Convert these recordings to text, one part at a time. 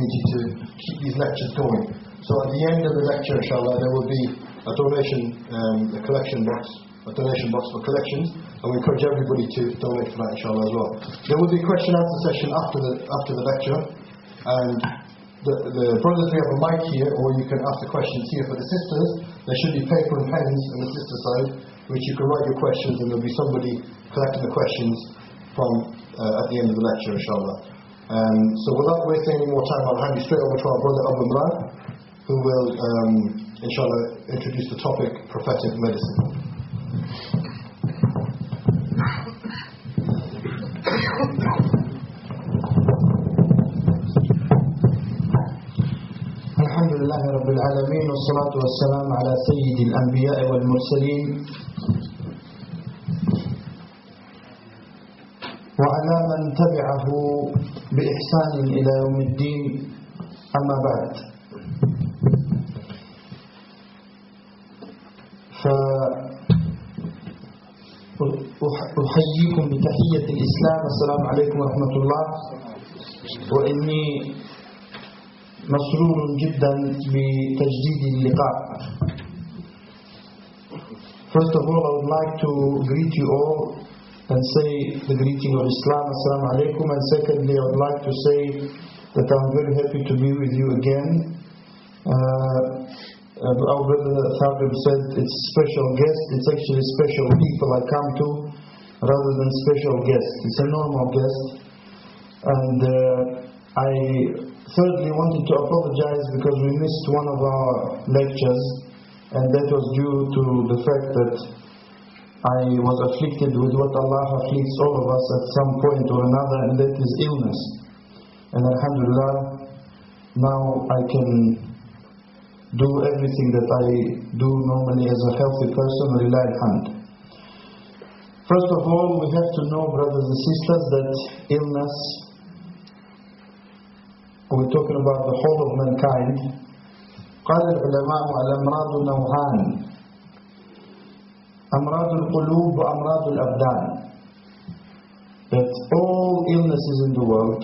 opportunity to keep these lectures going. So at the end of the lecture, inshallah, there will be a donation box for collections, and we encourage everybody to donate for that, inshallah, as well. There will be a question and answer session after the lecture, and the brothers, we have a mic here, or you can ask the questions here. For the sisters, there should be paper and pens on the sister side, which you can write your questions, and there'll be somebody collecting the questions from at the end of the lecture, inshallah. So without wasting any more time, I'll hand you straight over to our brother Imraan, who will, inshallah, introduce the topic, prophetic medicine. الحمد لله رب العالمين والصلاة والسلام على سيد الأنبياء والمرسلين وعلى من تبعه بإحسان إلى يوم الدين. أما بعد، فأحييكم بتحية الإسلام. السلام عليكم ورحمة الله. وإني مسرور جدا بتجديد اللقاء. First of all, I would like to greet you all and say the greeting of Islam, Assalamu alaikum. And secondly, I would like to say that I'm very happy to be with you again. Our brother Thabib said it's special guest. It's actually special people I come to rather than special guest. It's a normal guest. And I thirdly wanted to apologize because we missed one of our lectures, and that was due to the fact that I was afflicted with what Allah afflicts all of us at some point or another, and that is illness. And alhamdulillah, now I can do everything that I do normally as a healthy person, lillahi alhamd. First of all, we have to know, brothers and sisters, that illness, we're talking about the whole of mankind. قال العلماء الأمراض نوعان، أمراض القلوب وأمراض الأبدان. That all illnesses in the world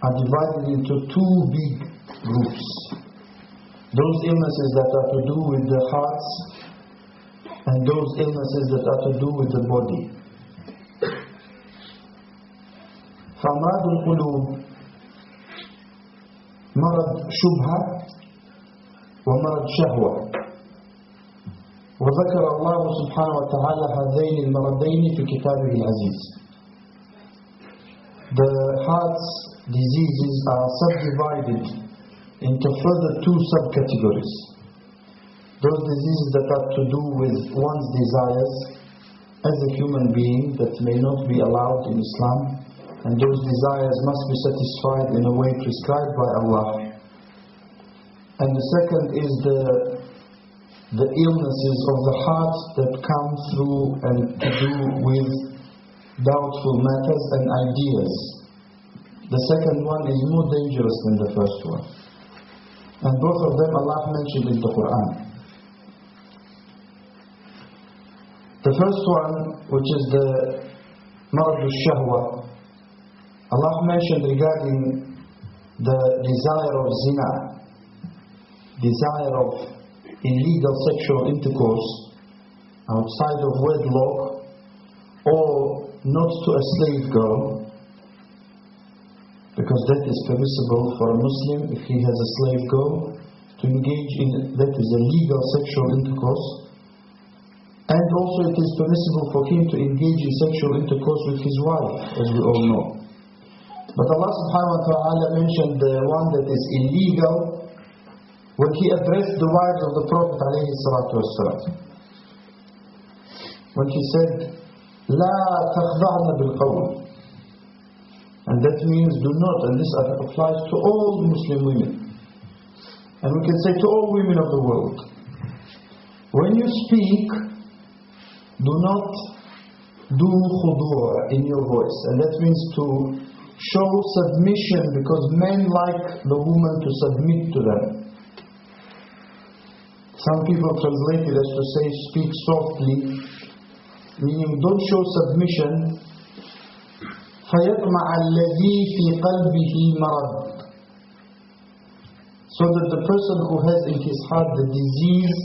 are divided into two big groups. Those illnesses that are to do with the hearts, and those illnesses that are to do with the body. فأمراض القلوب مرض شبهة ومرض شهوة، وذكر الله سبحانه وتعالى هذين المرضين في كتابه العزيز. The heart's diseases are subdivided into further two subcategories. Those diseases that have to do with one's desires as a human being that may not be allowed in Islam, and those desires must be satisfied in a way prescribed by Allah. And the second is the illnesses of the heart that come through and to do with doubtful matters and ideas. The second one is more dangerous than the first one. And both of them Allah mentioned in the Quran. The first one, which is the marad al-shahwa, Allah mentioned regarding the desire of zina, desire of illegal sexual intercourse outside of wedlock, or not to a slave girl, because that is permissible for a Muslim if he has a slave girl to engage in, that is a legal sexual intercourse. And also it is permissible for him to engage in sexual intercourse with his wife, as we all know. But Allah subhanahu wa ta'ala mentioned the one that is illegal when He addressed the wives of the Prophet alayhi salatu wassalam. When He said, لا تخضعن بالقول. And that means do not, and this applies to all Muslim women. And we can say to all women of the world, when you speak, do not do khudu' in your voice. And that means to show submission, because men like the woman to submit to them. Some people translate it as to say speak softly, meaning don't show submission. فَيَطْمَعَ الَّذِي فِي قَلْبِهِ مَرَضٍ. so that the person who has in his heart the disease,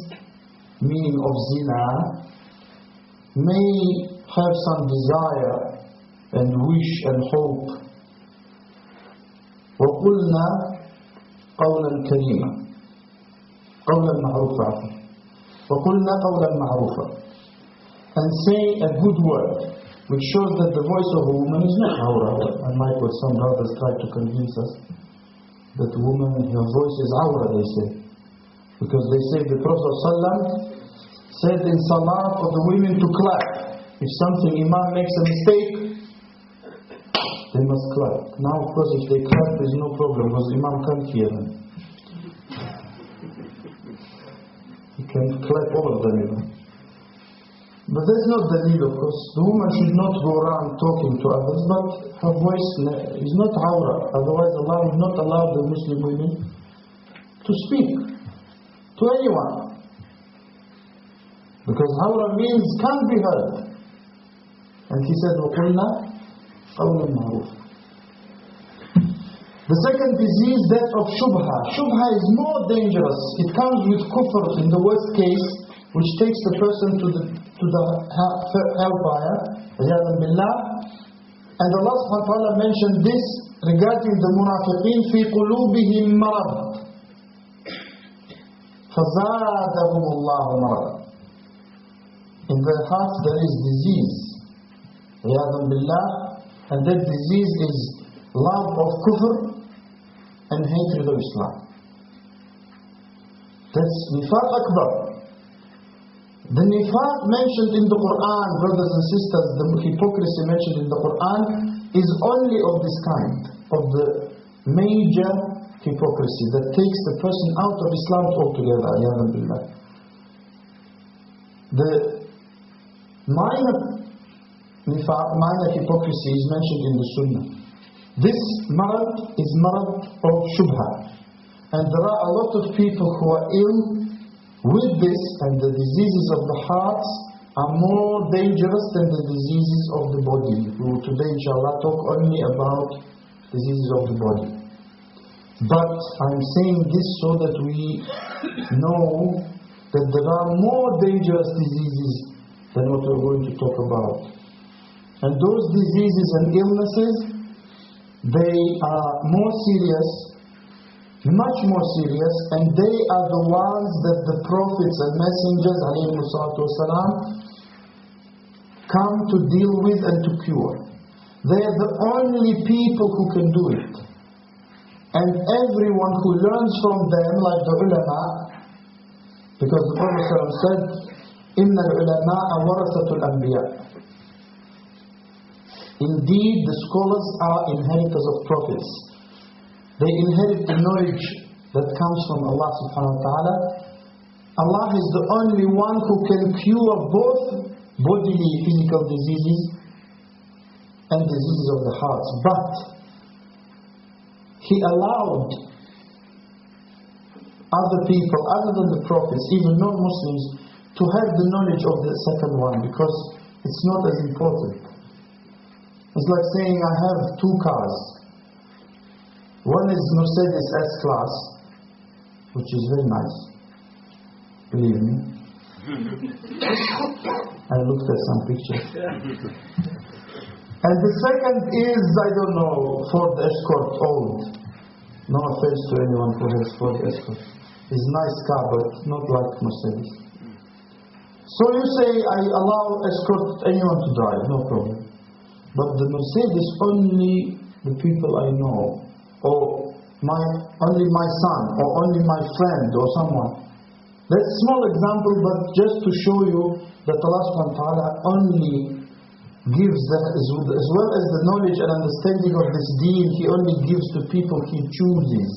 meaning of zina, may have some desire and wish and hope. وَقُلْنَا قَوْلًا كَرِيمًا قَوْلًا مَعْرُوفًا وَقُلْنَا قَوْلًا مَعْرُوفًا, and say a good word, which shows that the voice of a woman is not awra, unlike what some brothers try to convince us, that woman, her voice is awra, they say. Because they say the Prophet ﷺ said in salah for the women to clap. If something imam makes a mistake, they must clap. Now of course if they clap there's no problem, because imam can't hear them. He can clap all of them even. But that's not the need, of course. The woman should not go around talking to others, but her voice is not awra. Otherwise Allah will not allow the Muslim women to speak to anyone. Because awra means can't be heard. And he said, وَقُلْنَا قَوْلًا مَعْرُوفًا. The second disease, that of shubha. Shubha is more dangerous. It comes with kufr in the worst case, which takes the person to the hellfire, عِيَاذًا بِاللَّهِ. And Allah subhanahu wa ta'ala mentioned this regarding the munafiqeen, فِي قُلُوبِهِمْ مَرَضٍ فَزَادَهُمُ اللَّهُ مَرَضًا. In their hearts there is disease, عِيَاذًا بِاللَّهِ, and that disease is love of kufr and hatred of Islam. That's nifaq akbar. The nifaq mentioned in the Quran, brothers and sisters, the hypocrisy mentioned in the Quran is only of this kind, of the major hypocrisy that takes the person out of Islam altogether, عِيَاذًا بِاللَّهِ. The minor nifaq, minor hypocrisy is mentioned in the Sunnah. This marad is marad of shubha. And there are a lot of people who are ill with this, and the diseases of the hearts are more dangerous than the diseases of the body. We will today inshallah talk only about diseases of the body. But I'm saying this so that we know that there are more dangerous diseases than what we're going to talk about. And those diseases and illnesses, they are more serious, much more serious, and they are the ones that the prophets and messengers ﷺ come to deal with and to cure. They are the only people who can do it. And everyone who learns from them, like the ulama, because the Prophet ﷺ said, إِنَّ الْعُلَمَاءَ وَرَثَةُ الْأَنْبِيَاءِ. Indeed, the scholars are inheritors of prophets. They inherit the knowledge that comes from Allah subhanahu wa ta'ala. Allah is the only one who can cure both bodily physical diseases and diseases of the heart. But He allowed other people, other than the prophets, even non-Muslims, to have the knowledge of the second one, because it's not as important. It's like saying I have two cars. One is Mercedes S-Class, which is very nice, believe me. I looked at some pictures. And the second is, I don't know, Ford Escort old. No offense to anyone who has Ford Escort. It's a nice car, but not like Mercedes. So you say, I allow Escort anyone to drive, no problem. But the Mercedes, only the people I know, or only my son, or only my friend, or someone. That's a small example, but just to show you that Allah subhanahu wa ta'ala only gives that, as well as the knowledge and understanding of this deen, He only gives to people He chooses.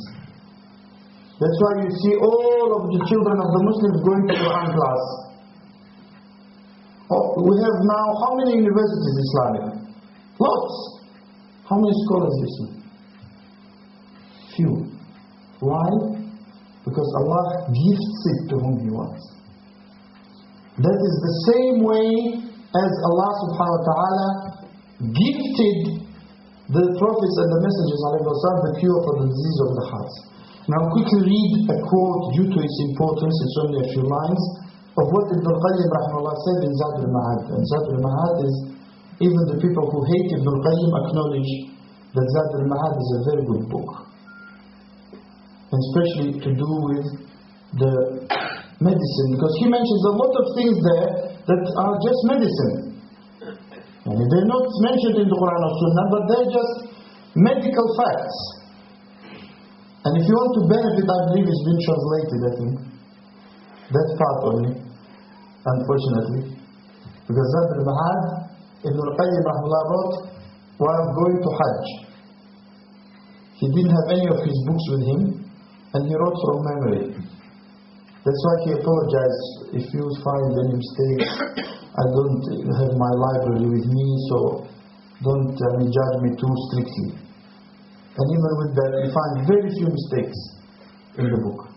That's why you see all of the children of the Muslims going to Quran class. We have now, how many universities Islamic? Lots. How many scholars listen? Few. Why? Because Allah gifts it to whom He wants. That is the same way as Allah subhanahu wa ta'ala gifted the prophets and the messengers the cure for the disease of the hearts. Now quickly read a quote due to its importance, it's only a few lines, of what Ibn al-Qayyim rahimahullah said in Zad al-Ma'ad. And Zad al-Ma'ad is, even the people who hate Ibn al-Qayyim acknowledge that Zad al-Ma'ad is a very good book. And especially to do with the medicine, because he mentions a lot of things there that are just medicine. And they're not mentioned in the Quran or Sunnah, but they're just medical facts. And if you want to benefit, I believe it's been translated, I think. That part only, unfortunately. Because Zad al-Ma'ad, Ibn al-Qayyim rahimahullah wrote while going to Hajj. He didn't have any of his books with him, and he wrote from memory. That's why he apologized. If you find any mistakes, I don't have my library with me, so don't judge me too strictly. And even with that, you find very few mistakes in the book.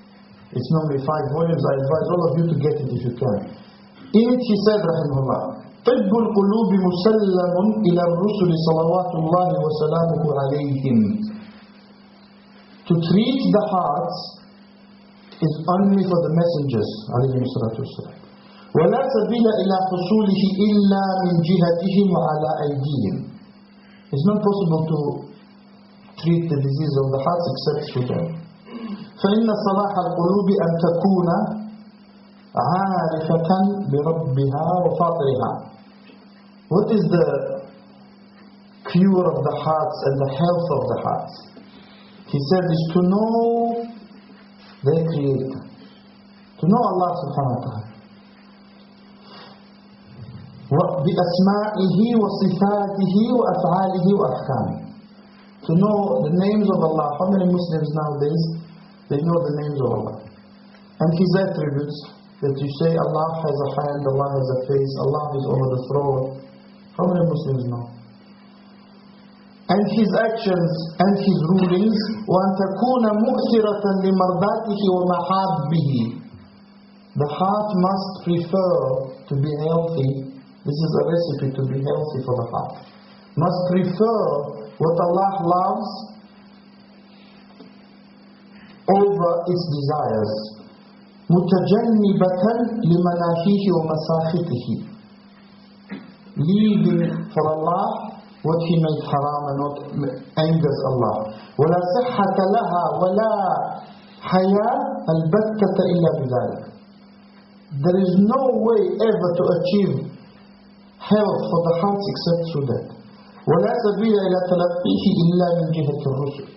It's normally 5 volumes. I advise all of you to get it if you can. In it he said, rahimahullah, طِبُّ الْقُلُوبِ مُسَلَّمٌ إِلَى الرُّسُلِ صَلَوَاتُ اللَّهِ وَسَلَامُهُ عَلَيْهِمْ. To treat the hearts is only for the messengers, alayhi salatu wasalam. وَلَا سَبِيلَ إِلَى حُصُولِهِ إِلَّا مِنْ جِهَتِهِمْ وَعَلَى أَيْدِيهِمْ. It's not possible to treat the disease of the hearts except through them. فإن صلاح القلوب أن تكون عارفة بربها وفاطرها. What is the cure of the hearts and the health of the hearts? He said is to know their Creator, to know Allah subhanahu wa ta'ala, بأسمائه وصفاته وأفعاله وأحكامه. To know the names of Allah. How many Muslims nowadays, they know the names of Allah? And His attributes, that you say Allah has a hand, Allah has a face, Allah is over the throne. How many Muslims know? And His actions and His rulings, وَأَن تَكُونَ مُؤْثِرَةً لِمَرْضَاتِهِ وَمَحَابِّهِ. The heart must prefer to be healthy. This is a recipe to be healthy for the heart. Must prefer what Allah loves over its desires. مُتَجَنِّبَةً لِمَنَاهِيهِ وَمَسَاخِطِهِ. Leaving for Allah what He made haram and what angers Allah. وَلَا صِحَّةَ لَهَا وَلَا حَيَاءَ الْبَتَّةَ إِلَّا بِذَلِكَ. There is no way ever to achieve health for the hearts except through that. وَلَا سَبِيلَ إِلَى تَلَقِّيهِ إِلَّا مِنْ جِهَةِ الرُّسُلِ.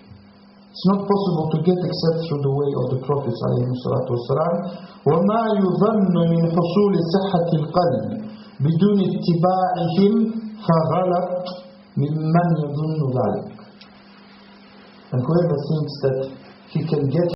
It's not possible to get except through the way of the prophets عليهم الصلاة والسلام. وَمَا يُظَنُّ مِنْ حُصُولِ صِحَّةِ الْقَلْبِ بِدُونِ اتِّبَاعِهِمْ فَغَلَطْ مِمَّنْ يَظُنُّ ذَلِكَ. And whoever thinks that he can get